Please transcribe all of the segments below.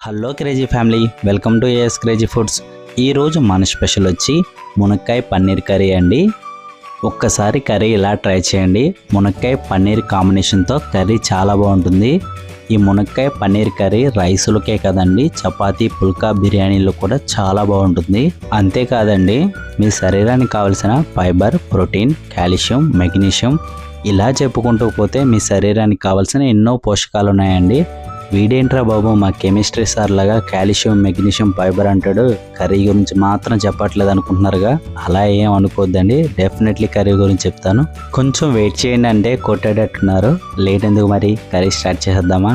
Hello crazy family, welcome to AS crazy foods. ఈరోజు మన special వచ్చి మునక్కాయ పన్నీర్ కర్రీ అండి. ఒక్కసారి కర్రీ ఇలా ట్రై చేయండి. మునక్కాయ పన్నీర్ కాంబినేషన్తో కర్రీ చాలా బాగుంటుంది. ఈ మునక్కాయ పన్నీర్ కర్రీ రైసులకే కదండి, చపాతీ పుల్కా బిర్యానీలో కూడా చాలా బాగుంటుంది. అంతేకాదండి, మీ శరీరానికి కావలసిన ఫైబర్, ప్రోటీన్, కాల్షియం, మెగ్నీషియం ఇలా చెప్పుకుంటూ పోతే మీ శరీరానికి కావాల్సిన ఎన్నో పోషకాలు ఉన్నాయండి. వీడేంట్రా బాబు, మా కెమిస్ట్రీ సార్ లాగా కాల్షియం, మెగ్నీషియం, ఫైబర్ అంటాడు, కర్రీ గురించి మాత్రం చెప్పట్లేదు అనుకుంటున్నారుగా. అలా ఏం అనుకోవద్దండి, డెఫినెట్లీ కర్రీ గురించి చెప్తాను. కొంచెం వెయిట్ చేయండి అంటే కొట్టేటట్టున్నారు. లేట్ ఎందుకు, మరి కర్రీ స్టార్ట్ చేసేద్దామా?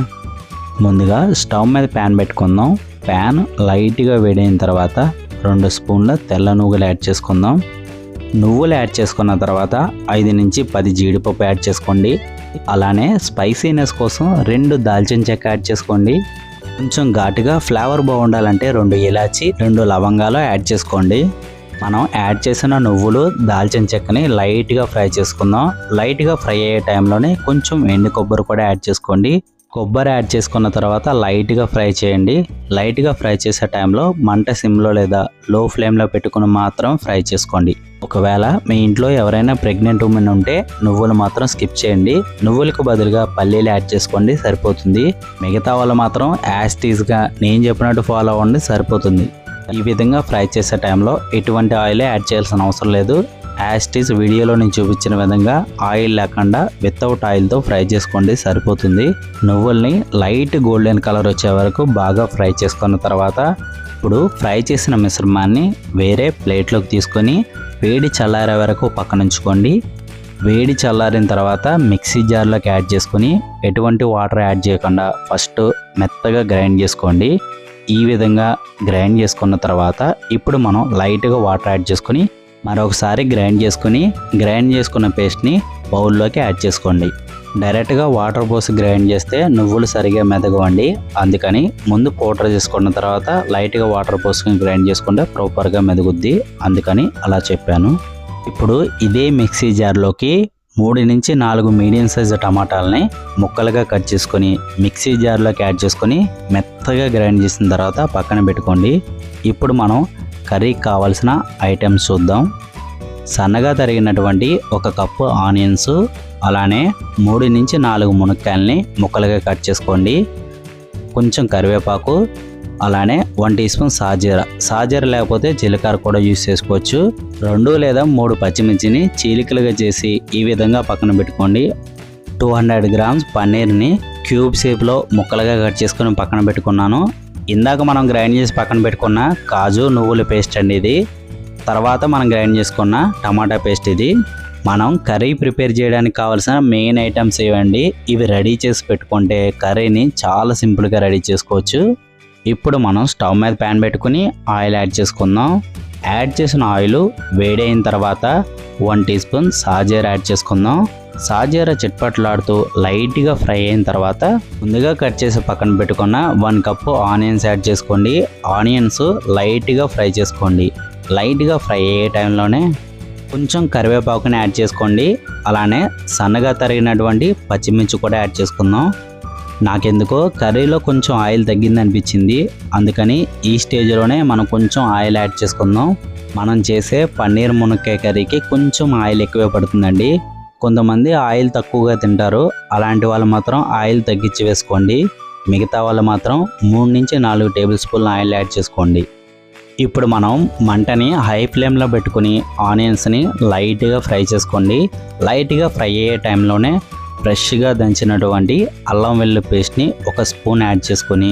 ముందుగా స్టవ్ మీద ప్యాన్ పెట్టుకుందాం. ప్యాన్ లైట్గా వేడైన తర్వాత 2 స్పూన్ల తెల్ల నువ్వులు యాడ్ చేసుకుందాం. నువ్వులు యాడ్ చేసుకున్న తర్వాత 5 నుంచి 10 జీడిపప్పు యాడ్ చేసుకోండి. అలానే స్పైసీనెస్ కోసం 2 దాల్చిన చెక్క యాడ్ చేసుకోండి. కొంచెం ఘాటుగా ఫ్లేవర్ బాగుండాలంటే 2 ఇలాచి, 2 లవంగాలు యాడ్ చేసుకోండి. మనం యాడ్ చేసిన నువ్వులు, దాల్చిన చెక్కని లైట్గా ఫ్రై చేసుకుందాం. లైట్గా ఫ్రై అయ్యే టైంలోనే కొంచెం ఎండు కొబ్బరి కూడా యాడ్ చేసుకోండి. కొబ్బరి యాడ్ చేసుకున్న తర్వాత లైట్గా ఫ్రై చేయండి. లైట్గా ఫ్రై చేసే టైంలో మంట సిమ్లో లేదా లో ఫ్లేమ్లో పెట్టుకుని మాత్రం ఫ్రై చేసుకోండి. ఒకవేళ మీ ఇంట్లో ఎవరైనా ప్రెగ్నెంట్ ఉమెన్ ఉంటే నువ్వులు మాత్రం స్కిప్ చేయండి. నువ్వులకు బదులుగా పల్లీలు యాడ్ చేసుకోండి, సరిపోతుంది. మిగతా వాళ్ళు మాత్రం యాజ్ టీజ్గా నేను చెప్పినట్టు ఫాలో అవ్వండి, సరిపోతుంది. ఈ విధంగా ఫ్రై చేసే టైంలో ఎటువంటి ఆయిల్ యాడ్ చేయాల్సిన అవసరం లేదు. యాజ్ టీజ్ వీడియోలో నేను చూపించిన విధంగా ఆయిల్ లేకుండా వితౌట్ ఆయిల్తో ఫ్రై చేసుకోండి, సరిపోతుంది. నువ్వుల్ని లైట్ గోల్డెన్ కలర్ వచ్చే వరకు బాగా ఫ్రై చేసుకున్న తర్వాత ఇప్పుడు ఫ్రై చేసిన మిశ్రమాన్ని వేరే ప్లేట్లోకి తీసుకొని వేడి చల్లారే వరకు పక్కన ఉంచుకోండి. వేడి చల్లారిన తర్వాత మిక్సీ జార్లోకి యాడ్ చేసుకొని ఎటువంటి వాటర్ యాడ్ చేయకుండా ఫస్ట్ మెత్తగా గ్రైండ్ చేసుకోండి. ఈ విధంగా గ్రైండ్ చేసుకున్న తర్వాత ఇప్పుడు మనం లైట్గా వాటర్ యాడ్ చేసుకొని మరొకసారి గ్రైండ్ చేసుకున్న పేస్ట్ని బౌల్లోకి యాడ్ చేసుకోండి. డైరెక్ట్గా వాటర్ పోసి గ్రైండ్ చేస్తే నువ్వులు సరిగా మెదగవండి. అందుకని ముందు పౌడర్ చేసుకున్న తర్వాత లైట్గా వాటర్ పోసుకొని గ్రైండ్ చేసుకుంటే ప్రాపర్గా మెదుగుద్ది. అందుకని అలా చెప్పాను. ఇప్పుడు ఇదే మిక్సీ జార్లోకి 3 నుంచి 4 మీడియం సైజు టమాటాలని ముక్కలుగా కట్ చేసుకొని మిక్సీ జార్లోకి యాడ్ చేసుకొని మెత్తగా గ్రైండ్ చేసిన తర్వాత పక్కన పెట్టుకోండి. ఇప్పుడు మనం కర్రీకి కావాల్సిన ఐటమ్స్ చూద్దాం. సన్నగా తరిగినటువంటి 1 కప్పు ఆనియన్స్, అలానే 3 నుంచి 4 మునక్కాయలని ముక్కలుగా కట్ చేసుకోండి. కొంచెం కరివేపాకు, అలానే 1 టీ స్పూన్ సాజీర లేకపోతే జీలకర్ర కూడా యూస్ చేసుకోవచ్చు. 2 లేదా 3 పచ్చిమిర్చిని చీలికలుగా చేసి ఈ విధంగా పక్కన పెట్టుకోండి. 200 గ్రామ్స్ పన్నీర్ని క్యూబ్ షేప్లో ముక్కలుగా కట్ చేసుకొని పక్కన పెట్టుకున్నాను. ఇందాక మనం గ్రైండ్ చేసి పక్కన పెట్టుకున్న కాజు నువ్వుల పేస్ట్ అండి ఇది. తర్వాత మనం గ్రైండ్ చేసుకున్న టమాటా పేస్ట్ ఇది. మనం కర్రీ ప్రిపేర్ చేయడానికి కావాల్సిన మెయిన్ ఐటమ్స్ ఇవ్వండి. ఇవి రెడీ చేసి పెట్టుకుంటే కర్రీని చాలా సింపుల్గా రెడీ చేసుకోవచ్చు. ఇప్పుడు మనం స్టవ్ మీద ప్యాన్ పెట్టుకుని ఆయిల్ యాడ్ చేసుకుందాం. యాడ్ చేసిన ఆయిల్ వేడైన తర్వాత 1 టీ స్పూన్ సాజీర యాడ్ చేసుకుందాం. సాజీర చిట్పట్లాడుతూ లైట్గా ఫ్రై అయిన తర్వాత ముందుగా కట్ చేసి పక్కన పెట్టుకున్న 1 కప్పు ఆనియన్స్ యాడ్ చేసుకోండి. ఆనియన్స్ లైట్గా ఫ్రై చేసుకోండి. లైట్గా ఫ్రై అయ్యే టైంలోనే కొంచెం కరివేపాకుని యాడ్ చేసుకోండి. అలానే సన్నగా తరిగినటువంటి పచ్చిమిర్చి కూడా యాడ్ చేసుకుందాం. నాకెందుకో కర్రీలో కొంచెం ఆయిల్ తగ్గింది అనిపించింది, అందుకని ఈ స్టేజ్లోనే మనం కొంచెం ఆయిల్ యాడ్ చేసుకుందాం. మనం చేసే పన్నీర్ మునక్కాయ కర్రీకి కొంచెం ఆయిల్ ఎక్కువే పడుతుందండి. కొంతమంది ఆయిల్ తక్కువగా తింటారు, అలాంటి వాళ్ళు మాత్రం ఆయిల్ తగ్గించి వేసుకోండి. మిగతా వాళ్ళు మాత్రం 3 నుంచి 4 టేబుల్ స్పూన్ల ఆయిల్ యాడ్ చేసుకోండి. ఇప్పుడు మనం మంటని హై ఫ్లేమ్లో పెట్టుకుని ఆనియన్స్ని లైట్గా ఫ్రై చేసుకోండి. లైట్గా ఫ్రై అయ్యే టైంలోనే ఫ్రెష్గా దంచినటువంటి అల్లం వెల్లుల్లి పేస్ట్ని 1 స్పూన్ యాడ్ చేసుకొని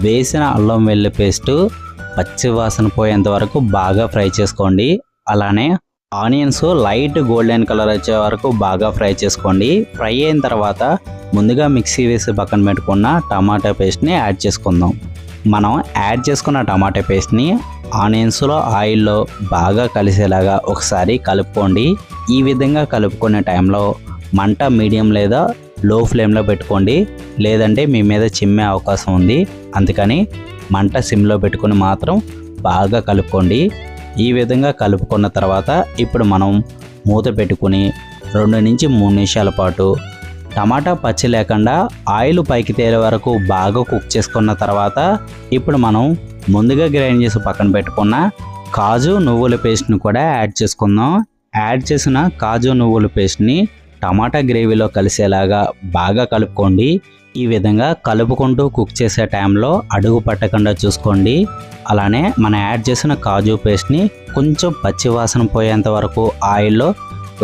వేసిన అల్లం వెల్లుల్లి పేస్ట్ పచ్చి వాసన పోయేంత వరకు బాగా ఫ్రై చేసుకోండి. అలానే ఆనియన్స్ లైట్ గోల్డెన్ కలర్ వచ్చే వరకు బాగా ఫ్రై చేసుకోండి. ఫ్రై అయిన తర్వాత ముందుగా మిక్సీ వేసి పక్కన పెట్టుకున్న టమాటా పేస్ట్ని యాడ్ చేసుకుందాం. మనం యాడ్ చేసుకున్న టమాటా పేస్ట్ని ఆనియన్స్లో ఆయిల్లో బాగా కలిసేలాగా ఒకసారి కలుపుకోండి. ఈ విధంగా కలుపుకునే టైంలో మంట మీడియం లేదా లో ఫ్లేమ్లో పెట్టుకోండి, లేదంటే మీ మీద చిమ్మే అవకాశం ఉంది. అందుకని మంట సిమ్లో పెట్టుకుని మాత్రం బాగా కలుపుకోండి. ఈ విధంగా కలుపుకున్న తర్వాత ఇప్పుడు మనం మూత పెట్టుకుని 2 నుంచి 3 నిమిషాల పాటు టమాటా పచ్చి లేకుండా ఆయిల్ పైకి తేలే వరకు బాగా కుక్ చేసుకున్న తర్వాత ఇప్పుడు మనం ముందుగా గ్రైండ్ చేసి పక్కన పెట్టుకున్న కాజు నువ్వుల పేస్ట్ని కూడా యాడ్ చేసుకుందాం. యాడ్ చేసిన కాజు నువ్వుల పేస్ట్ని టమాటా గ్రేవీలో కలిసేలాగా బాగా కలుపుకోండి. ఈ విధంగా కలుపుకుంటూ కుక్ చేసే టైంలో అడుగు పట్టకుండా చూసుకోండి. అలానే మనం యాడ్ చేసిన కాజు పేస్ట్ని కొంచెం పచ్చి వాసన పోయేంత వరకు ఆయిల్లో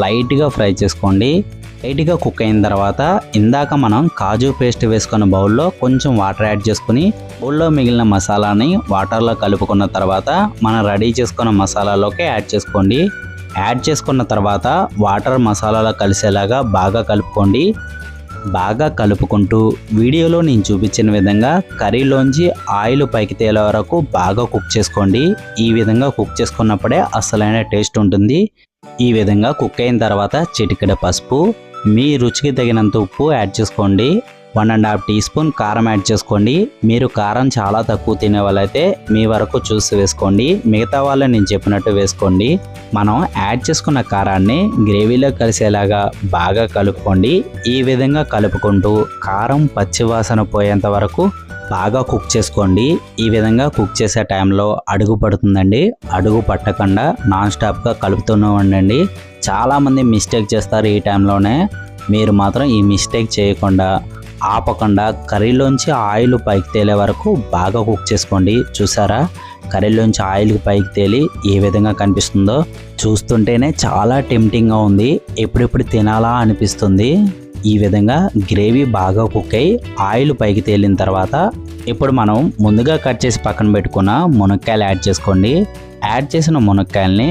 లైట్గా ఫ్రై చేసుకోండి. లైట్గా కుక్ అయిన తర్వాత ఇందాక మనం కాజు పేస్ట్ వేసుకున్న బౌల్లో కొంచెం వాటర్ యాడ్ చేసుకుని బౌల్లో మిగిలిన మసాలాని వాటర్లో కలుపుకున్న తర్వాత మనం రెడీ చేసుకున్న మసాలాలోకి యాడ్ చేసుకోండి. యాడ్ చేసుకున్న తర్వాత వాటర్ మసాలాలో కలిసేలాగా బాగా కలుపుకోండి. బాగా కలుపుకుంటూ వీడియోలో నేను చూపించిన విధంగా కర్రీలోంచి ఆయిల్ పైకి తేలే వరకు బాగా కుక్ చేసుకోండి. ఈ విధంగా కుక్ చేసుకున్నప్పుడే అసలైన టేస్ట్ ఉంటుంది. ఈ విధంగా కుక్ అయిన తర్వాత చిటికెడ పసుపు, మీ రుచికి తగినంత ఉప్పు యాడ్ చేసుకోండి. 1.5 టీ స్పూన్ కారం యాడ్ చేసుకోండి. మీరు కారం చాలా తక్కువ తినే వాళ్ళైతే మీ వరకు చూసి వేసుకోండి. మిగతా వాళ్ళు నేను చెప్పినట్టు వేసుకోండి. మనం యాడ్ చేసుకున్న కారాన్ని గ్రేవీలో కలిసేలాగా బాగా కలుపుకోండి. ఈ విధంగా కలుపుకుంటూ కారం పచ్చి వాసన పోయేంత వరకు బాగా కుక్ చేసుకోండి. ఈ విధంగా కుక్ చేసే టైంలో అడుగు పడుతుందండి. అడుగు పట్టకుండా నాన్ స్టాప్గా కలుపుతూనే ఉండండి. చాలామంది మిస్టేక్ చేస్తారు ఈ టైంలోనే. మీరు మాత్రం ఈ మిస్టేక్ చేయకుండా ఆపకుండా కర్రీలోంచి ఆయిల్ పైకి తేలే వరకు బాగా కుక్ చేసుకోండి. చూసారా, కర్రీలోంచి ఆయిల్ పైకి తేలి ఏ విధంగా కనిపిస్తుందో చూస్తుంటేనే చాలా టెంప్టింగ్గా ఉంది. ఎప్పుడెప్పుడు తినాలా అనిపిస్తుంది. ఈ విధంగా గ్రేవీ బాగా కుక్ అయ్యి ఆయిల్ పైకి తేలిన తర్వాత ఇప్పుడు మనం ముందుగా కట్ చేసి పక్కన పెట్టుకున్న మునక్కాయలు యాడ్ చేసుకోండి. యాడ్ చేసిన మునక్కాయల్ని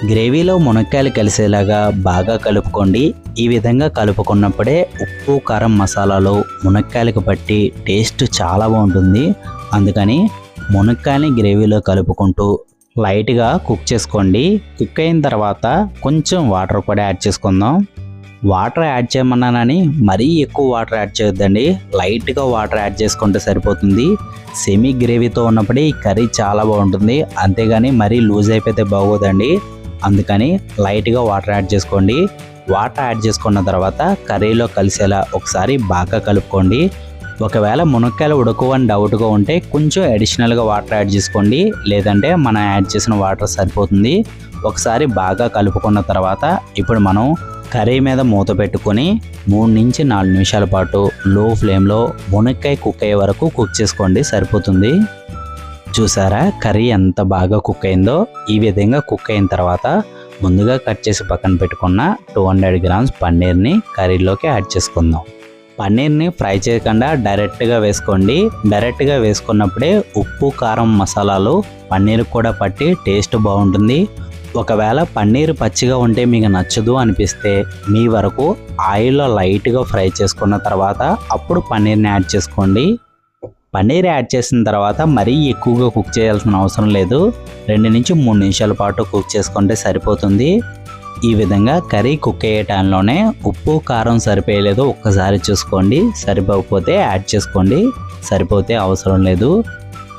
గ్రేవీలో మునక్కాయలు కలిసేలాగా బాగా కలుపుకోండి. ఈ విధంగా కలుపుకున్నప్పుడే ఉప్పు కారం మసాలాలు మునక్కాయలకు పట్టి టేస్ట్ చాలా బాగుంటుంది. అందుకని మునక్కాయని గ్రేవీలో కలుపుకుంటూ లైట్గా కుక్ చేసుకోండి. కుక్ అయిన తర్వాత కొంచెం వాటర్ కూడా యాడ్ చేసుకుందాం. వాటర్ యాడ్ చేయమన్నానని మరీ ఎక్కువ వాటర్ యాడ్ చేయొద్దండి. లైట్గా వాటర్ యాడ్ చేసుకుంటే సరిపోతుంది. సెమీ గ్రేవీతో ఉన్నప్పుడే ఈ కర్రీ చాలా బాగుంటుంది. అంతేగాని మరీ లూజ్ అయిపోతే బాగోదండి. అందుకని లైట్గా వాటర్ యాడ్ చేసుకోండి. వాటర్ యాడ్ చేసుకున్న తర్వాత కర్రీలో కలిసేలా ఒకసారి బాగా కలుపుకోండి. ఒకవేళ మునక్కాయలు ఉడకవని డౌట్గా ఉంటే కొంచెం అడిషనల్గా వాటర్ యాడ్ చేసుకోండి. లేదంటే మనం యాడ్ చేసిన వాటర్ సరిపోతుంది. ఒకసారి బాగా కలుపుకున్న తర్వాత ఇప్పుడు మనం కర్రీ మీద మూత పెట్టుకొని 3 నుంచి 4 నిమిషాల పాటు లో ఫ్లేమ్లో మునక్కాయ కుక్ అయ్యే వరకు కుక్ చేసుకోండి, సరిపోతుంది. చూసారా కర్రీ ఎంత బాగా కుక్ అయిందో. ఈ విధంగా కుక్ అయిన తర్వాత ముందుగా కట్ చేసి పక్కన పెట్టుకున్న 200 గ్రామ్స్ పన్నీర్ని కర్రీలోకి యాడ్ చేసుకుందాం. పన్నీర్ని ఫ్రై చేయకుండా డైరెక్ట్గా వేసుకోండి. డైరెక్ట్గా వేసుకున్నప్పుడే ఉప్పు కారం మసాలాలు పన్నీర్ కూడా పట్టి టేస్ట్ బాగుంటుంది. ఒకవేళ పన్నీర్ పచ్చిగా ఉంటే మీకు నచ్చదు అనిపిస్తే మీ వరకు ఆయిల్లో లైట్గా ఫ్రై చేసుకున్న తర్వాత అప్పుడు పన్నీర్ని యాడ్ చేసుకోండి. పన్నీర్ యాడ్ చేసిన తర్వాత మరీ ఎక్కువగా కుక్ చేయాల్సిన అవసరం లేదు. 2 నుంచి 3 నిమిషాల పాటు కుక్ చేసుకుంటే సరిపోతుంది. ఈ విధంగా కర్రీ కుక్ అయ్యే టైంలోనే ఉప్పు కారం సరిపోయలేదో ఒక్కసారి చూసుకోండి. సరిపోకపోతే యాడ్ చేసుకోండి, సరిపోతే అవసరం లేదు.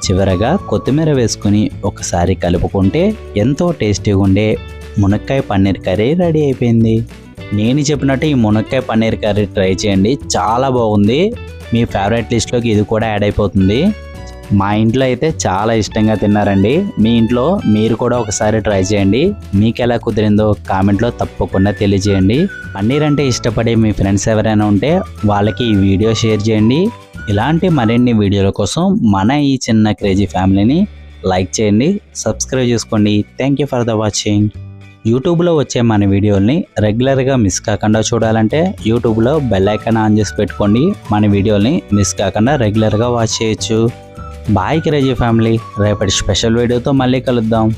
చివరగా కొత్తిమీర వేసుకుని ఒకసారి కలుపుకుంటే ఎంతో టేస్టీగా ఉండే మునక్కాయ పన్నీర్ కర్రీ రెడీ అయిపోయింది. నేను చెప్పినట్టు ఈ మునక్కాయ పన్నీర్ కర్రీ ట్రై చేయండి, చాలా బాగుంది. మీ ఫేవరెట్ లిస్ట్లోకి ఇది కూడా యాడ్ అయిపోతుంది. మా ఇంట్లో అయితే చాలా ఇష్టంగా తిన్నారండి. మీ ఇంట్లో మీరు కూడా ఒకసారి ట్రై చేయండి. మీకు ఎలా కుదిరిందో కామెంట్లో తప్పకుండా తెలియజేయండి. పన్నీర్ అంటే ఇష్టపడే మీ ఫ్రెండ్స్ ఎవరైనా ఉంటే వాళ్ళకి ఈ వీడియో షేర్ చేయండి. ఇలాంటి మరిన్ని వీడియోల కోసం మన ఈ చిన్న క్రేజీ ఫ్యామిలీని లైక్ చేయండి, సబ్స్క్రైబ్ చేసుకోండి. Thank you for the watching. యూట్యూబ్లో వచ్చే మన వీడియోల్ని రెగ్యులర్గా మిస్ కాకుండా చూడాలంటే యూట్యూబ్లో బెల్ ఐకాన్ ఆన్ చేసి పెట్టుకోండి. మన వీడియోల్ని మిస్ కాకుండా రెగ్యులర్గా వాచ్ చేయొచ్చు. Bye crazy family. రేపటి స్పెషల్ వీడియోతో మళ్ళీ కలుద్దాం.